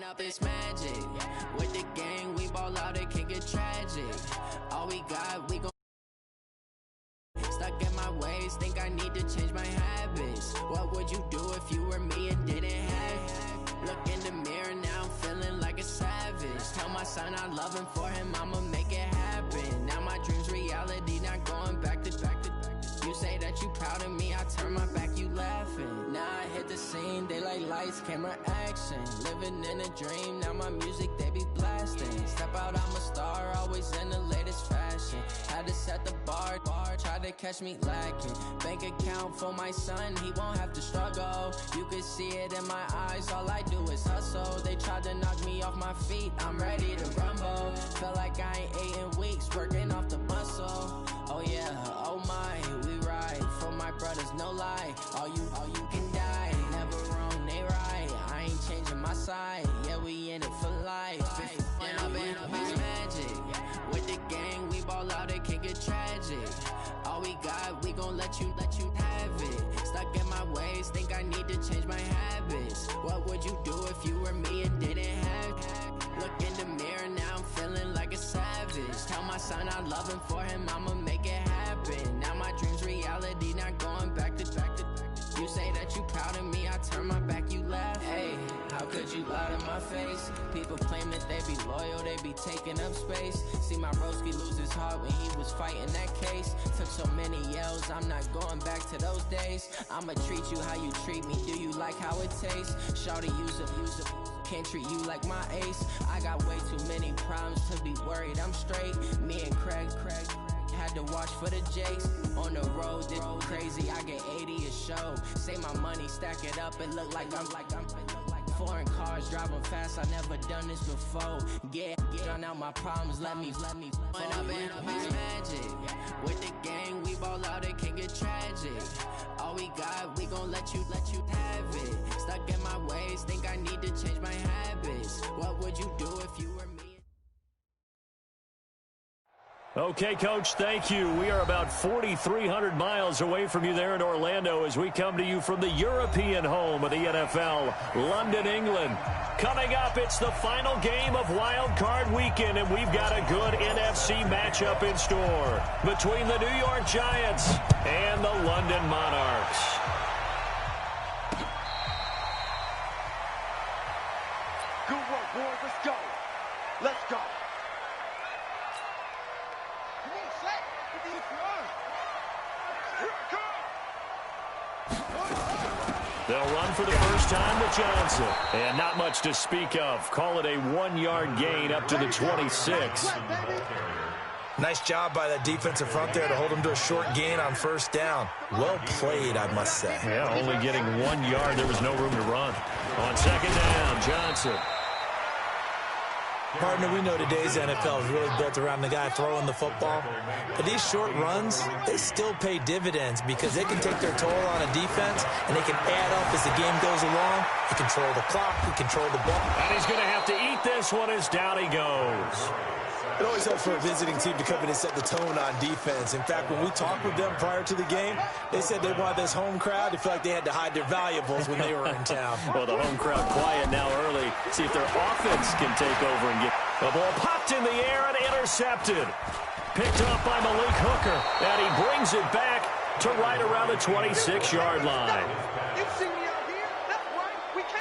Up this magic. With the gang, we ball out, it can get tragic. All we got, we gon' stuck in my ways, think I need to change my habits. What would you do if you were me and didn't have? Look in the mirror, now I'm feeling like a savage. Tell my son I love him, for him I'ma make it happen. Now my dream's reality, not going back to. You say that you proud of me, I turn my back, you laughing. Now I hit the scene, daylight lights, camera action. Living in a dream, now my music they be blasting. Step out, I'm a star, always in the latest fashion. Had to set the bar, try to catch me lacking. Bank account for my son, he won't have to struggle. You can see it in my eyes, all I do is hustle. They tried to knock me off my feet, I'm ready to rumble. Felt like I ain't ate in weeks, working off the muscle. Oh yeah, oh my, we ride for my brothers, no lie. All you can die, never wrong, they right. I ain't changing my side, yeah, we in it for life. When I've been up is magic. With the gang, we ball out, it can get tragic. All we got, we gon' let you have it. Stuck in my ways, think I need to change my habits. What would you do if you were me and didn't have? Look in the mirror, now I'm feeling like a savage. Tell my son I love him, for him I'ma make it happen. Now my dream's reality, not going back to. You say that you proud of me, I turn my back, you laugh. Hey, how could you lie to my face? People claim that they be loyal, they be taking up space. See my broski lose his heart when he was fighting that case. Took so many yells, I'm not going back to those days. I'ma treat you how you treat me, do you like how it tastes? Shawty, use it. Can't treat you like my ace. I got way too many problems to be worried, I'm straight. Me and Craig had to watch for the Jakes. On the road, this crazy, I get 80 a show. Say my money, stack it up, it look like I'm foreign cars, driving fast, I never done this before. Get drown out my problems, let me When I've been up is magic. With the gang, we ball out, it can get tragic. All we got, we gon' let you have it. Stuck in my ways, think I need to change my habits. What would you do if you were me? Okay, Coach, thank you. We are about 4,300 miles away from you there in Orlando as we come to you from the European home of the NFL, London, England. Coming up, it's the final game of Wild Card Weekend, and we've got a good NFC matchup in store between the New York Giants and the London Monarchs. Good work, boys. Let's go. Let's go. They'll run for the first time with Johnson. And not much to speak of. Call it a 1-yard gain up to the 26. Nice job by that defensive front there to hold him to a short gain on first down. Well played, I must say. Yeah, only getting 1 yard. There was no room to run. On second down, Johnson. Partner, we know today's NFL is really built around the guy throwing the football. But these short runs, they still pay dividends because they can take their toll on a defense, and they can add up as the game goes along. You control the clock, you control the ball. And he's going to have to eat this one as down he goes. It always helps for a visiting team to come in and set the tone on defense. In fact, when we talked with them prior to the game, they said they wanted this home crowd to feel like they had to hide their valuables when they were in town. Well, the home crowd quiet now early. See if their offense can take over and get the ball popped in the air and intercepted. Picked up by Malik Hooker, and he brings it back to right around the 26-yard line.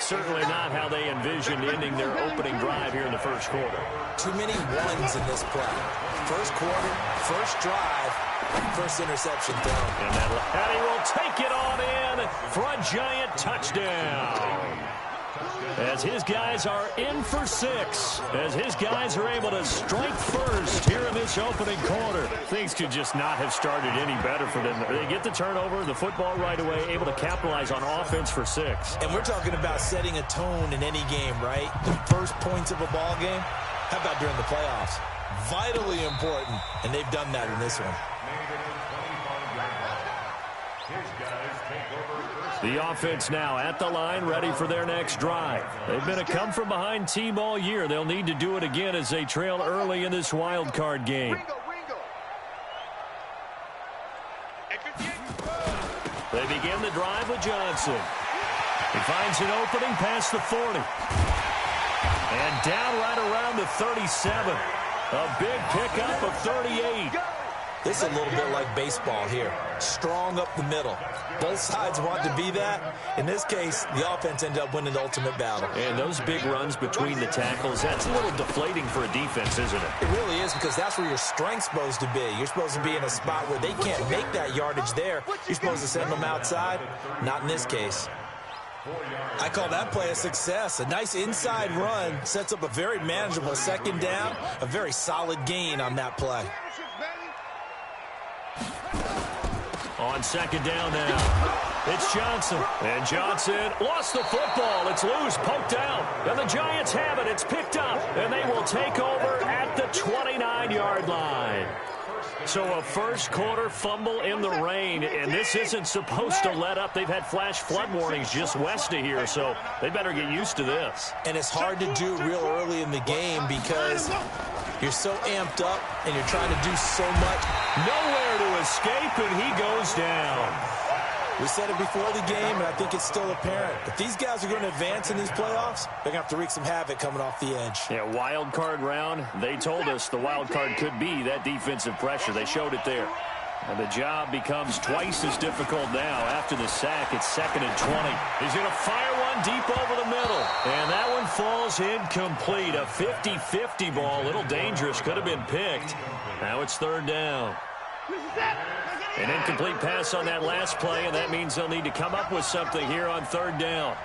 Certainly not how they envisioned ending their opening drive here in the first quarter. Too many ones in this play. First quarter, first drive, first interception thrown. And he will take it on in for a Giant touchdown. As his guys are in for 6. As his guys are able to strike first here in this opening quarter. Things could just not have started any better for them. They get the turnover, the football right away, able to capitalize on offense for 6. And we're talking about setting a tone in any game, right? The first points of a ball game. How about during the playoffs? Vitally important, and they've done that in this one. The offense now at the line, ready for their next drive. They've been a come-from-behind team all year. They'll need to do it again as they trail early in this wild card game. They begin the drive with Johnson. He finds an opening past the 40. And down right around the 37. A big pickup of 38. This is a little bit like baseball here. Strong up the middle. Both sides want to be that. In this case, the offense ended up winning the ultimate battle. And those big runs between the tackles, that's a little deflating for a defense, isn't it? It really is, because that's where your strength's supposed to be. You're supposed to be in a spot where they can't make that yardage there. You're supposed to send them outside. Not in this case. I call that play a success. A nice inside run sets up a very manageable second down, a very solid gain on that play. On second down now, it's Johnson. And Johnson lost the football. It's loose, poked out. And the Giants have it. It's picked up. And they will take over at the 29-yard line. So a first quarter fumble in the rain, and this isn't supposed to let up. They've had flash flood warnings just west of here, so they better get used to this. And it's hard to do real early in the game because you're so amped up and you're trying to do so much. Nowhere to escape, and he goes down. We said it before the game, and I think it's still apparent. If these guys are going to advance in these playoffs, they're going to have to wreak some havoc coming off the edge. Yeah, wild card round. They told us the wild card could be that defensive pressure. They showed it there. And the job becomes twice as difficult now. After the sack, it's 2nd and 20. He's going to fire one deep over the middle. And that one falls incomplete. A 50-50 ball. A little dangerous. Could have been picked. Now it's 3rd down. An incomplete pass on that last play, and that means they'll need to come up with something here on 3rd down.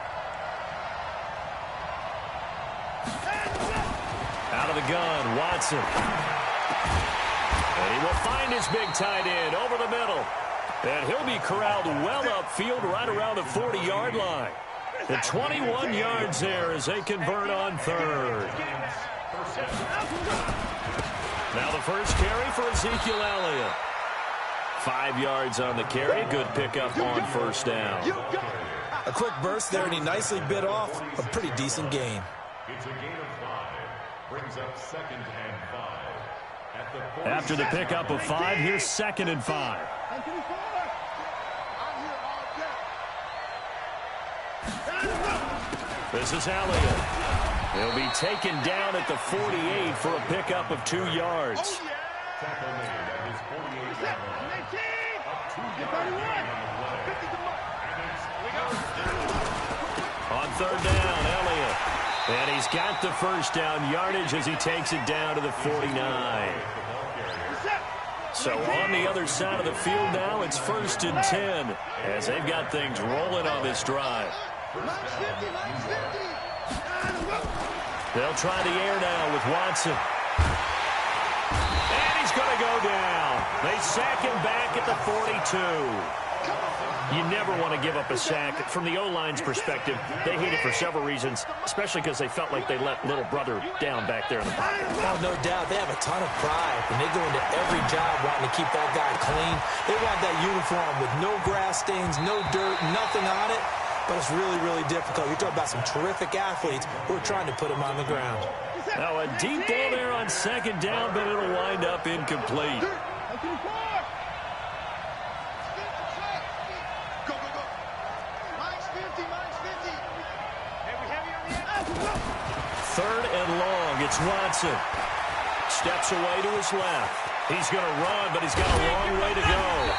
Out of the gun, Watson. And he will find his big tight end over the middle. And he'll be corralled well upfield right around the 40-yard line. The 21 yards there as they convert on 3rd. Now the first carry for Ezekiel Elliott. 5 yards on the carry. Good pickup on 1st down. A quick burst there, and he nicely bit off a pretty decent gain. It's a gain of 5. Brings up 2nd and 5. After the pickup of 5, here's 2nd and 5. This is Elliott. He'll be taken down at the 48 for a pickup of 2 yards. Tackle made at his 48-yard line. Up 2 yards On 3rd down, Elliott. And he's got the first down yardage as he takes it down to the 49. So on the other side of the field now, it's 1st and 10 as they've got things rolling on this drive. They'll try the air now with Watson. And he's going to go down. They sack him back at the 42. You never want to give up a sack. From the O-line's perspective, they hate it for several reasons, especially because they felt like they let little brother down back there in the pocket. Oh, no doubt. They have a ton of pride. When they go into every job wanting to keep that guy clean, they want that uniform with no grass stains, no dirt, nothing on it. But it's really, really difficult. You're talking about some terrific athletes who are trying to put him on the ground. Now a deep ball there on 2nd down, but it'll wind up incomplete. Third and long, it's Watson. Steps away to his left. He's going to run, but he's got a long way to go.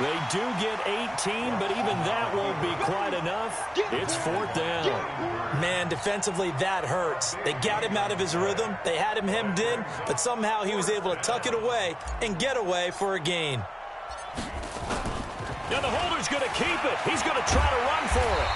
They do get 18, but even that won't be quite enough. It's 4th down. Man, defensively, that hurts. They got him out of his rhythm. They had him hemmed in, but somehow he was able to tuck it away and get away for a gain. Now the holder's going to keep it. He's going to try to run for it.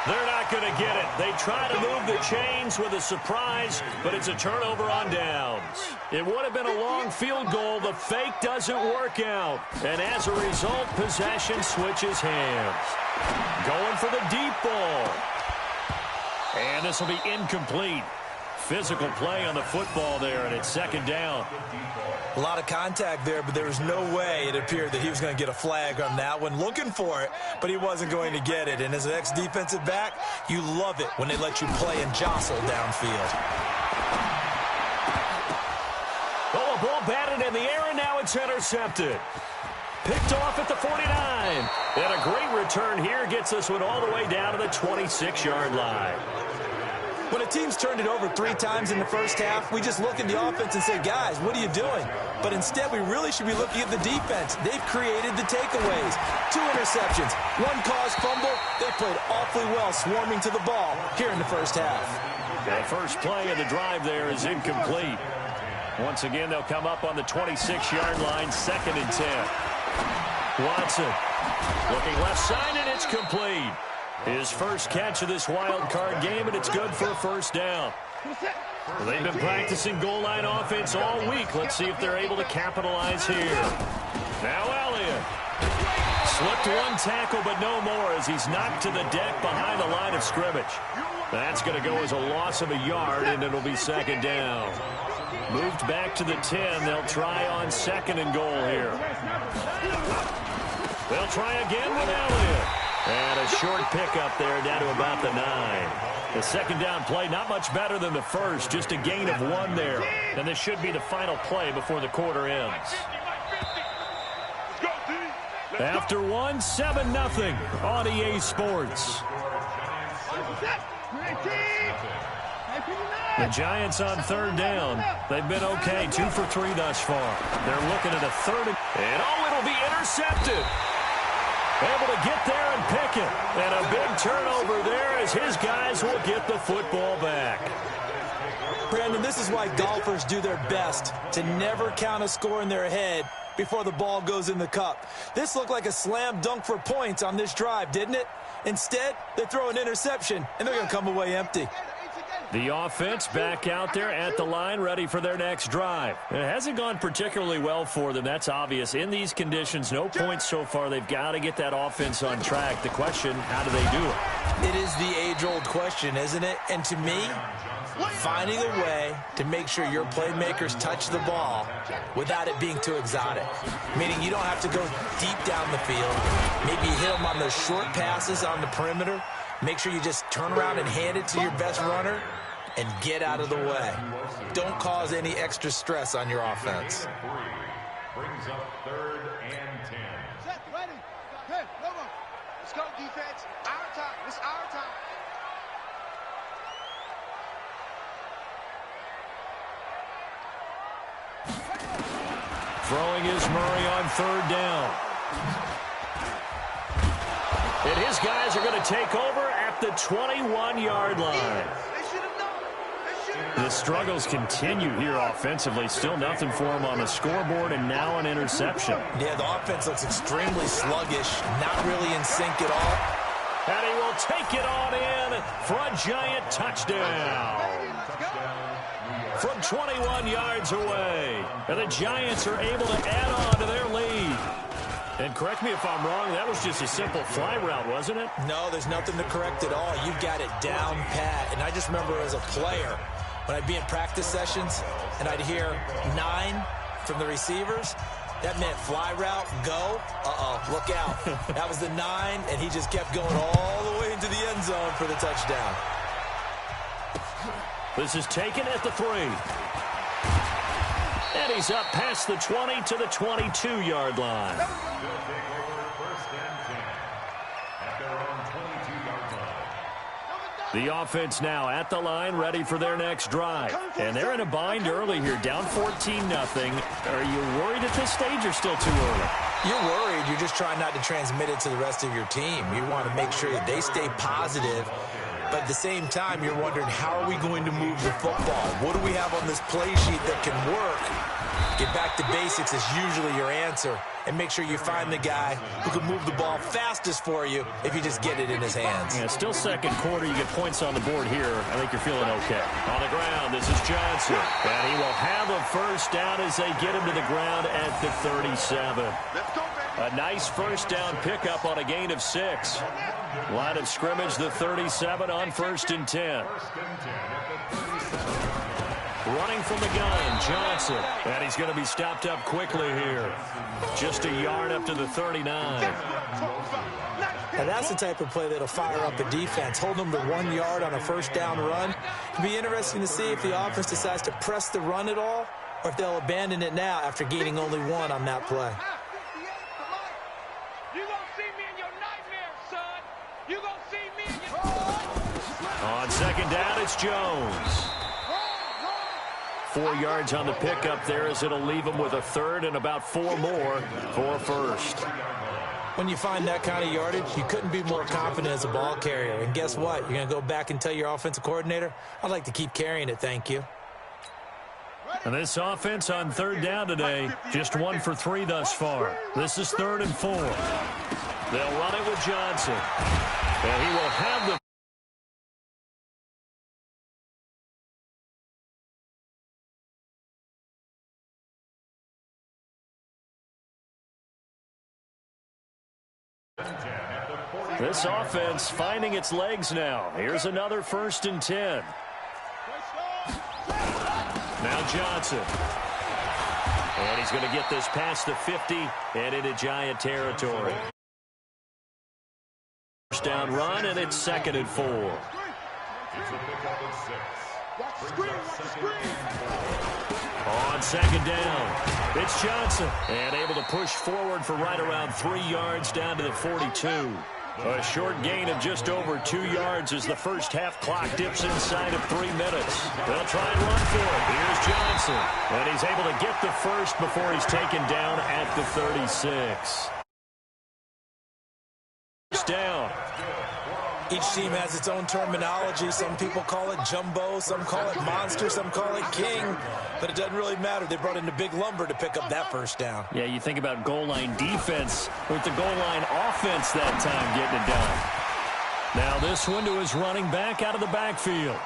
They're not going to get it. They try to move the chains with a surprise, but it's a turnover on downs. It would have been a long field goal. The fake doesn't work out. And as a result, possession switches hands. Going for the deep ball. And this will be incomplete. Physical play on the football there, and it's 2nd down. A lot of contact there, but there was no way it appeared that he was going to get a flag on that one. Looking for it, but he wasn't going to get it. And as an ex-defensive back, you love it when they let you play and jostle downfield. Oh, a ball batted in the air, and now it's intercepted. Picked off at the 49. And a great return here gets this one all the way down to the 26-yard line. When a team's turned it over 3 times in the first half, we just look at the offense and say, guys, what are you doing? But instead, we really should be looking at the defense. They've created the takeaways. 2 interceptions, 1 caused fumble. They played awfully well swarming to the ball here in the first half. The first play of the drive there is incomplete. Once again, they'll come up on the 26-yard line, 2nd and 10. Watson looking left side, and it's complete. His first catch of this wild card game, and it's good for a first down. Well, they've been practicing goal line offense all week. Let's see if they're able to capitalize here. Now Elliott. Slipped 1 tackle, but no more as he's knocked to the deck behind the line of scrimmage. That's going to go as a loss of a yard, and it'll be 2nd down. Moved back to the 10. They'll try on 2nd and goal here. They'll try again with Elliott. And a short pickup there down to about the 9. The 2nd down play, not much better than the first, just a gain of 1 there. And this should be the final play before the quarter ends. After 1, 7-0 on EA Sports. The Giants on 3rd down. They've been okay, 2 for 3 thus far. They're looking at a 3rd. And it'll be intercepted. Able to get there and pick it. And a big turnover there as his guys will get the football back. Brandon, this is why golfers do their best to never count a score in their head before the ball goes in the cup. This looked like a slam dunk for points on this drive, didn't it? Instead, they throw an interception, and they're going to come away empty. The offense back out there at the line, ready for their next drive. It hasn't gone particularly well for them. That's obvious. In these conditions, no points so far. They've got to get that offense on track. The question, how do they do it? It is the age-old question, isn't it? And to me, finding a way to make sure your playmakers touch the ball without it being too exotic. Meaning you don't have to go deep down the field. Maybe hit them on those short passes on the perimeter. Make sure you just turn around and hand it to your best runner and get out of the way. Don't cause any extra stress on your offense. Brings up 3rd and 10. Set, ready. Hey, come on. Let's go, defense. Our time. It's our time. Throwing is Murray on 3rd down. And his guys are going to take over at the 21-yard line. The struggles continue here offensively. Still nothing for him on the scoreboard, and now an interception. Yeah, the offense looks extremely sluggish, not really in sync at all. And he will take it on in for a giant touchdown. From 21 yards away. And the Giants are able to add on to their lead. And correct me if I'm wrong, that was just a simple fly route, wasn't it? No, there's nothing to correct at all. You've got it down pat. And I just remember as a player, when I'd be in practice sessions and I'd hear 9 from the receivers, that meant fly route, go. Look out. That was the 9, and he just kept going all the way into the end zone for the touchdown. This is taken at the 3. And he's up past the 20 to the 22-yard line. The offense now at the line, ready for their next drive. And they're in a bind early here, down 14-0. Are you worried at this stage or still too early? You're worried. You're just trying not to transmit it to the rest of your team. You want to make sure that they stay positive. But at the same time, you're wondering, how are we going to move the football? What do we have on this play sheet that can work? Get back to basics is usually your answer. And make sure you find the guy who can move the ball fastest for you if you just get it in his hands. Yeah, still second quarter. You get points on the board here. I think you're feeling okay. On the ground, this is Johnson. And he will have a first down as they get him to the ground at the 37. A nice first down pickup on a gain of 6. Line of scrimmage, the 37 on 1st and 10. Running from the gun, Johnson. And he's going to be stopped up quickly here. Just a yard up to the 39. Now that's the type of play that'll fire up a defense. Hold them to 1 yard on a first down run. It'll be interesting to see if the offense decides to press the run at all, or if they'll abandon it now after gaining only 1 on that play. see me in your nightmares, son. You gonna see me in your... On second down, it's Jones. 4 yards on the pickup there as it'll leave him with a third and about 4 more for a first. When you find that kind of yardage, you couldn't be more confident as a ball carrier. And guess what? You're going to go back and tell your offensive coordinator, I'd like to keep carrying it, thank you. And this offense on third down today, just 1 for 3 thus far. This is 3rd and 4. They'll run it with Johnson. And he will have the... This offense finding its legs now. Here's another 1st and 10. Now Johnson. And he's going to get this past the 50 and into Giant territory. First down run, and it's 2nd and 4. On second down, it's Johnson. And able to push forward for right around 3 yards down to the 42. A short gain of just over 2 yards as the first half clock dips inside of 3 minutes. They'll try and run for it. Here's Johnson. And he's able to get the first before he's taken down at the 36. Down. Each team has its own terminology. Some people call it jumbo, some call it monster, some call it king. But it doesn't really matter. They brought in the big lumber to pick up that first down. Yeah, you think about goal line defense with the goal line offense that time getting it done. Now this one to his running back out of the backfield.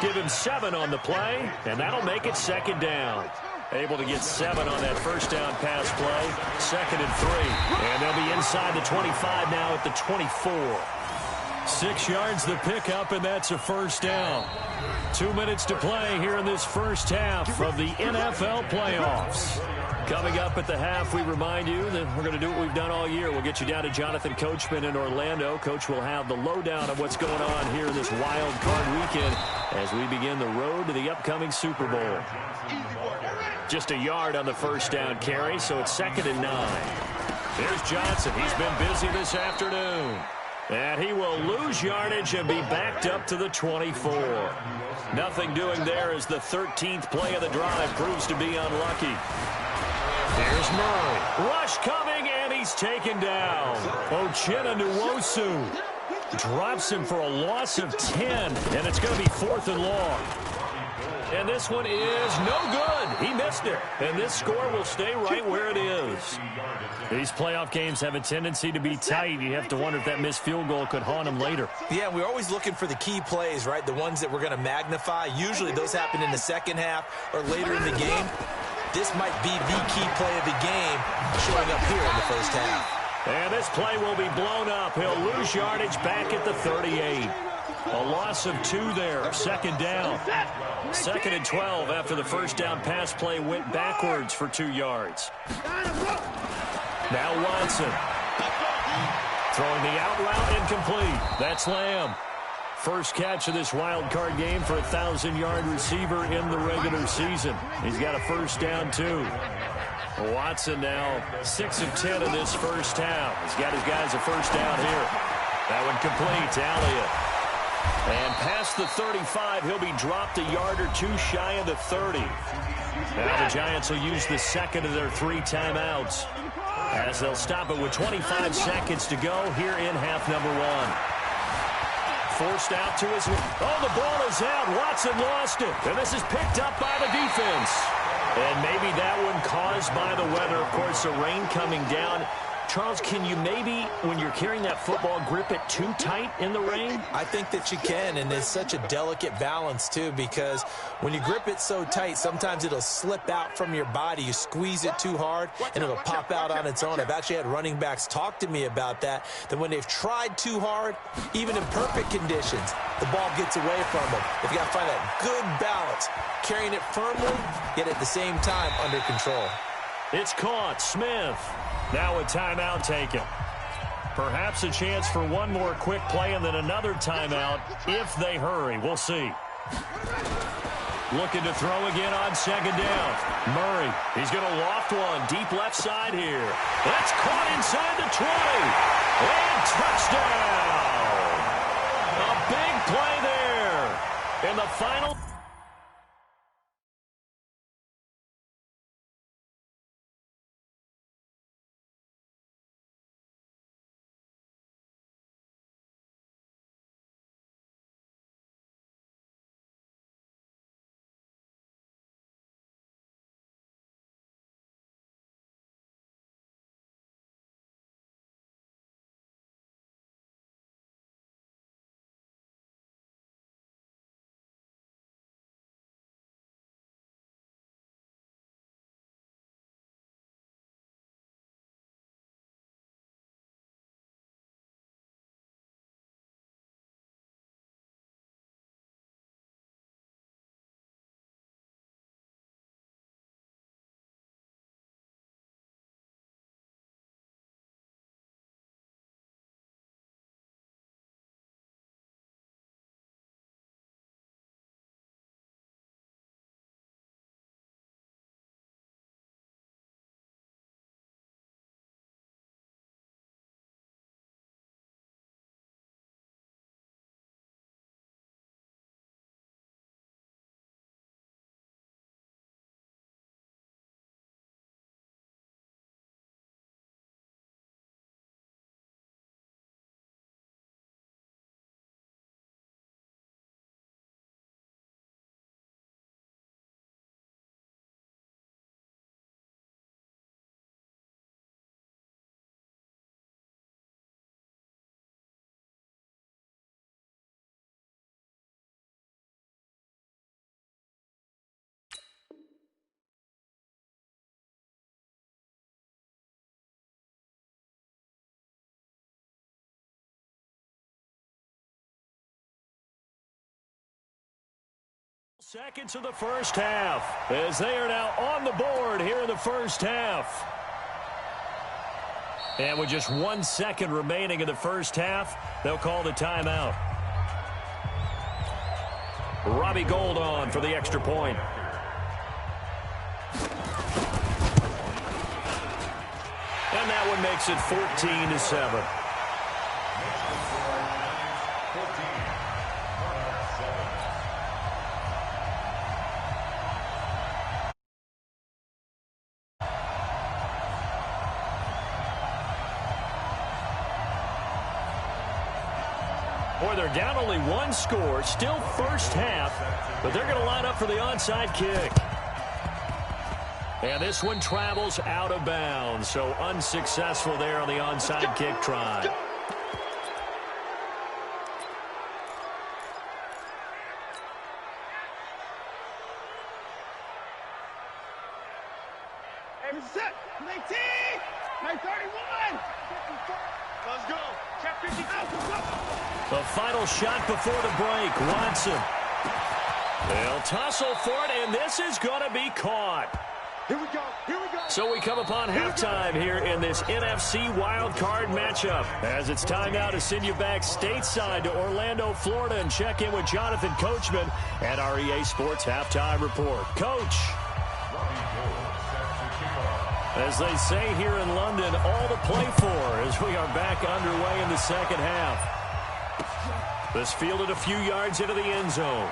Give him 7 on the play, and that'll make it 2nd down. Able to get 7 on that first down pass play. 2nd and 3. And they'll be inside the 25 now at the 24. 6 yards the pickup, and that's a first down. 2 minutes to play here in this first half of the NFL playoffs. Coming up at the half, we remind you that we're going to do what we've done all year. We'll get you down to Jonathan Coachman in Orlando. Coach will have the lowdown of what's going on here this wild card weekend as we begin the road to the upcoming Super Bowl. Just a yard on the first down carry, so it's 2nd and 9. Here's Johnson. He's been busy this afternoon. And he will lose yardage and be backed up to the 24. Nothing doing there as the 13th play of the drive proves to be unlucky. Here's Murray. Rush coming, and he's taken down. Uchenna Nwosu drops him for a loss of 10, and it's going to be 4th and long. And this one is no good. He missed it. And this score will stay right where it is. These playoff games have a tendency to be tight. You have to wonder if that missed field goal could haunt him later. Yeah, we're always looking for the key plays, right? The ones that we're going to magnify. Usually those happen in the second half or later in the game. This might be the key play of the game showing up here in the first half. And this play will be blown up. He'll lose yardage back at the 38. A loss of 2 there. 2nd down. 2nd and 12 after the first down pass play went backwards for 2 yards. Now Watson. Throwing the out route incomplete. That's Lamb. First catch of this wild card game for a 1,000-yard receiver in the regular season. He's got a first down, too. Watson now 6 of 10 in this first half. He's got his guys a first down here. That one complete to Elliott. And past the 35, he'll be dropped a yard or 2 shy of the 30. Now the Giants will use the second of their 3 timeouts as they'll stop it with 25 seconds to go here in half number 1. Forced out to his... Oh, the ball is out. Watson lost it. And this is picked up by the defense. And maybe that one caused by the weather. Of course, the rain coming down. Charles, can you maybe, when you're carrying that football, grip it too tight in the rain? I think that you can, and it's such a delicate balance, too, because when you grip it so tight, sometimes it'll slip out from your body. You squeeze it too hard, and it'll pop out on its own. I've actually had running backs talk to me about that when they've tried too hard, even in perfect conditions, the ball gets away from them. They've got to find that good balance, carrying it firmly, yet at the same time under control. It's caught. Smith. Now a timeout taken. Perhaps a chance for one more quick play and then another timeout if they hurry. We'll see. Looking to throw again on second down. Murray, he's going to loft one deep left side here. That's caught inside the 20. And touchdown. A big play there. In the final. Seconds of the first half as they are now on the board here in the first half. And with just 1 second remaining in the first half, they'll call the timeout. Robbie Gould on for the extra point. And that one makes it 14-7. Boy, they're down only one score, still first half, but they're going to line up for the onside kick. And this one travels out of bounds, so unsuccessful there on the onside kick try. Set, 19, 931. Let's go. Check 50 out. Let's go. The final shot before the break, Watson. They'll tussle for it, and this is going to be caught. Here we go. Here we go. So we come upon halftime here in this NFC wild card matchup. As it's time now to send you back stateside to Orlando, Florida, and check in with Jonathan Coachman at our EA Sports Halftime Report. Coach. As they say here in London, all to play for as we are back underway in the second half. This fielded a few yards into the end zone.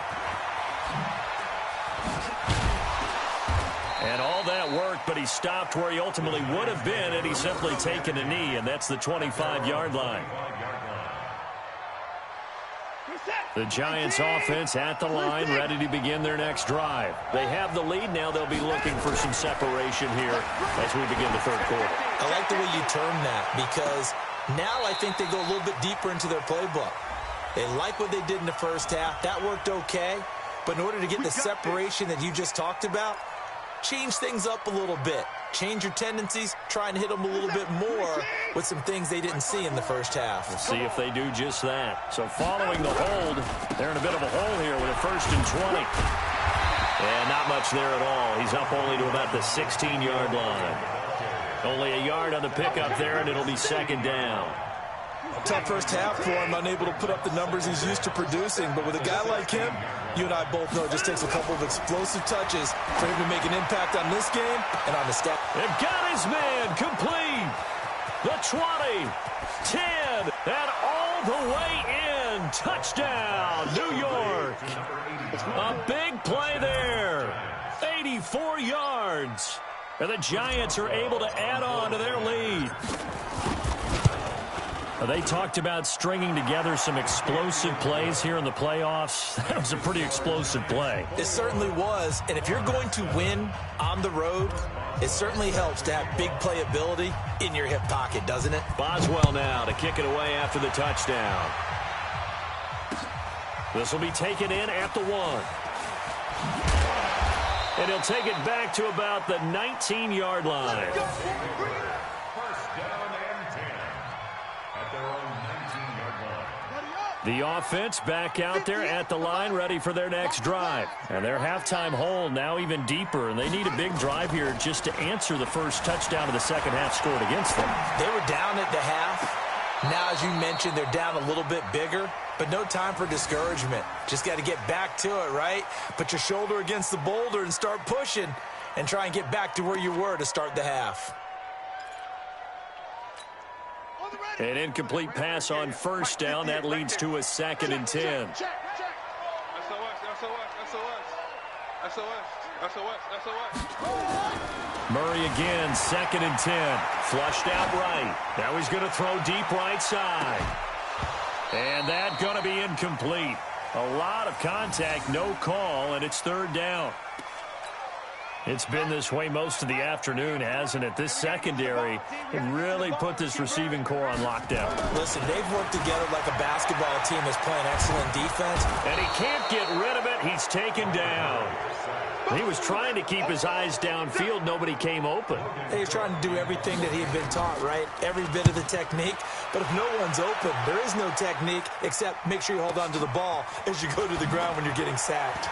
And all that worked, but he stopped where he ultimately would have been had he simply taken a knee, and that's the 25-yard line. The Giants offense at the line, ready to begin their next drive. They have the lead now. They'll be looking for some separation here as we begin the third quarter. I like the way you term that, because now I think they go a little bit deeper into their playbook. They like what they did in the first half. That worked okay. But in order to get the separation that you just talked about, change things up a little bit. Change your tendencies, try and hit them a little bit more with some things they didn't see in the first half. We'll see if they do just that. So following the hold, they're in a bit of a hole here with a 1st and 20. And not much there at all. He's up only to about the 16-yard line. Only a yard on the pickup there, and it'll be 2nd down. Tough first half for him, unable to put up the numbers he's used to producing. But with a guy like him, you and I both know it just takes a couple of explosive touches for him to make an impact on this game and on the stat. They've got his man complete. The 20, 10, and all the way in. Touchdown, New York. A big play there. 84 yards. And the Giants are able to add on to their lead. They talked about stringing together some explosive plays here in the playoffs. That was a pretty explosive play. It certainly was. And if you're going to win on the road, it certainly helps to have big playability in your hip pocket, doesn't it? Boswell now to kick it away after the touchdown. This will be taken in at the 1. And he'll take it back to about the 19-yard line. The offense back out there at the line, ready for their next drive. And their halftime hole now even deeper, and they need a big drive here just to answer the first touchdown of the second half scored against them. They were down at the half. Now, as you mentioned, they're down a little bit bigger, but no time for discouragement. Just got to get back to it, right? Put your shoulder against the boulder and start pushing and try and get back to where you were to start the half. An incomplete pass on first down. That leads to a 2nd and 10. Murray again, 2nd and 10. Flushed out right. Now he's going to throw deep right side. And that's going to be incomplete. A lot of contact, no call, and it's 3rd down. It's been this way most of the afternoon, hasn't it? This secondary really put this receiving core on lockdown. Listen, they've worked together like a basketball team that's playing excellent defense. And he can't get rid of it. He's taken down. He was trying to keep his eyes downfield. Nobody came open. He was trying to do everything that he had been taught, right? Every bit of the technique. But if no one's open, there is no technique except make sure you hold on to the ball as you go to the ground when you're getting sacked.